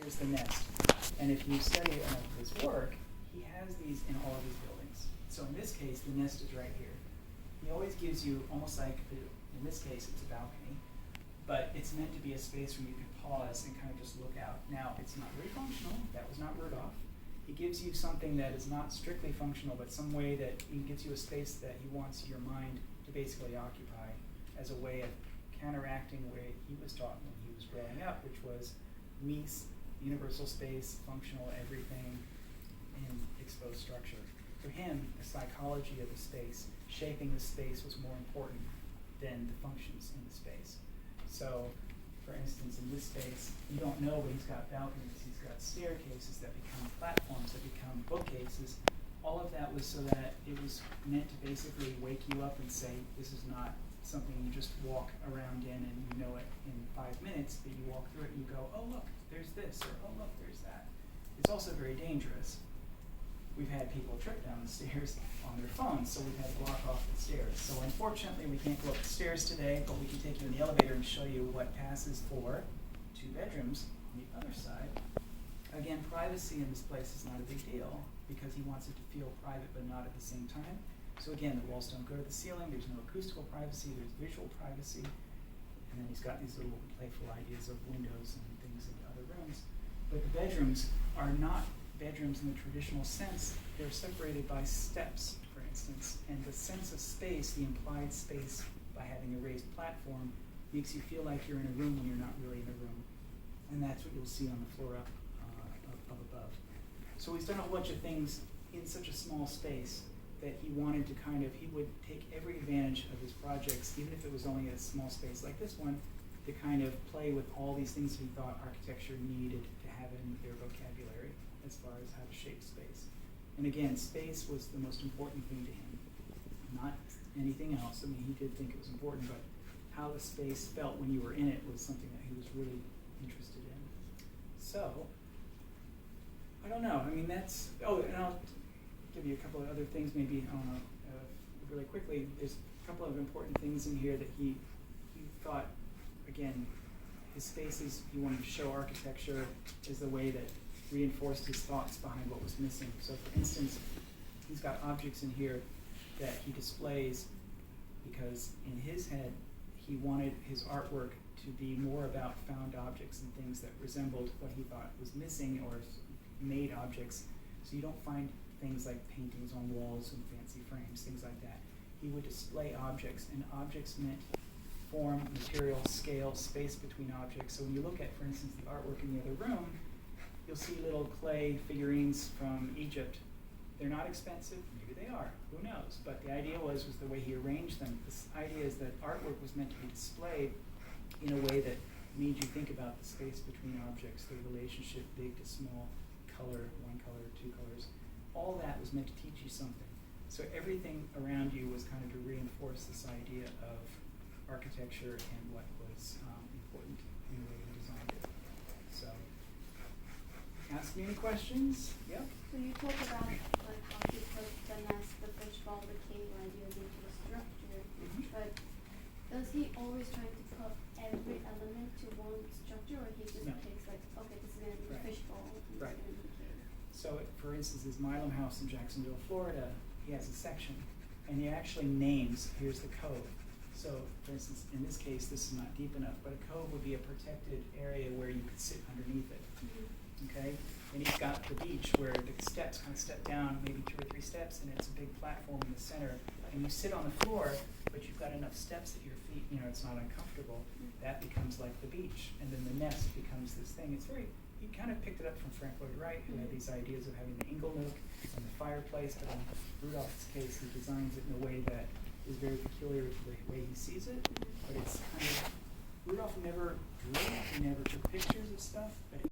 here's the nest. And if you study his work, he has these in all of his buildings. So in this case, the nest is right here. He always gives you almost like, in this case, it's a balcony, but it's meant to be a space where you can pause and kind of just look out. Now, it's not very functional. That was not Rudolph. He gives you something that is not strictly functional, but some way that he gives you a space that he wants your mind to basically occupy as a way of counteracting the way he was taught when he was growing up, which was Mies, universal space, functional everything, and exposed structure. For him, the psychology of the space, shaping the space, was more important than the functions in the space. So, for instance, in this space, you don't know, but he's got balconies, he's got staircases that become platforms, that become bookcases. All of that was so that it was meant to basically wake you up and say, this is not something you just walk around in and you know it in 5 minutes, but you walk through it and you go, oh look, there's this, or oh look, there's that. It's also very dangerous. We've had people trip down the stairs on their phones, so we've had to block off the stairs. So unfortunately, we can't go up the stairs today, but we can take you in the elevator and show you what passes for 2 bedrooms on the other side. Again, privacy in this place is not a big deal because he wants it to feel private but not at the same time. So again, the walls don't go to the ceiling, there's no acoustical privacy, there's visual privacy, and then he's got these little playful ideas of windows and things into other rooms. But the bedrooms are not bedrooms in the traditional sense. They're separated by steps, for instance, and the sense of space, the implied space by having a raised platform, makes you feel like you're in a room when you're not really in a room. And that's what you'll see on the floor up above. So he's done a whole bunch of things in such a small space that he wanted to he would take every advantage of his projects, even if it was only a small space like this one, to kind of play with all these things he thought architecture needed to have in their vocabulary as far as how to shape space. And again, space was the most important thing to him, not anything else. I mean, he did think it was important, but how the space felt when you were in it was something that he was really interested in. So, I don't know. I mean, that's, and I'll give you a couple of other things maybe, really quickly. There's a couple of important things in here that he thought, again, his spaces, he wanted to show architecture as the way that reinforced his thoughts behind what was missing. So for instance, he's got objects in here that he displays because in his head, he wanted his artwork to be more about found objects and things that resembled what he thought was missing or made objects. So you don't find things like paintings on walls and fancy frames, things like that. He would display objects, and objects meant form, material, scale, space between objects. So when you look at, for instance, the artwork in the other room, you'll see little clay figurines from Egypt. They're not expensive, maybe they are, who knows? But the idea was the way he arranged them. This idea is that artwork was meant to be displayed in a way that made you think about the space between objects, the relationship, big to small, color, one color, 2 colors. All that was meant to teach you something. So everything around you was kind of to reinforce this idea of architecture and what was important in the way he designed it. So, ask me any questions? Yep. So you talk about like how he put the nest, the fishbowl, the cave ideas into the structure, but does he always try to put every element to one structure, or he just takes like, okay, this is going to be the fishbowl, and this is going to be the cave? So, for instance, his Milam house in Jacksonville, Florida, he has a section, and he actually names, here's the cove. So, for instance, in this case, this is not deep enough, but a cove would be a protected area where you could sit underneath it. Okay? And he's got the beach where the steps kind of step down, maybe 2 or 3 steps, and it's a big platform in the center. And you sit on the floor, but you've got enough steps that your feet, it's not uncomfortable. That becomes like the beach. And then the nest becomes this thing. It's very, he kind of picked it up from Frank Lloyd Wright, who had these ideas of having the ingle nook and the fireplace, but in Rudolph's case, he designs it in a way that is very peculiar to the way he sees it. But it's kind of, Rudolph never drew, he never took pictures of stuff, but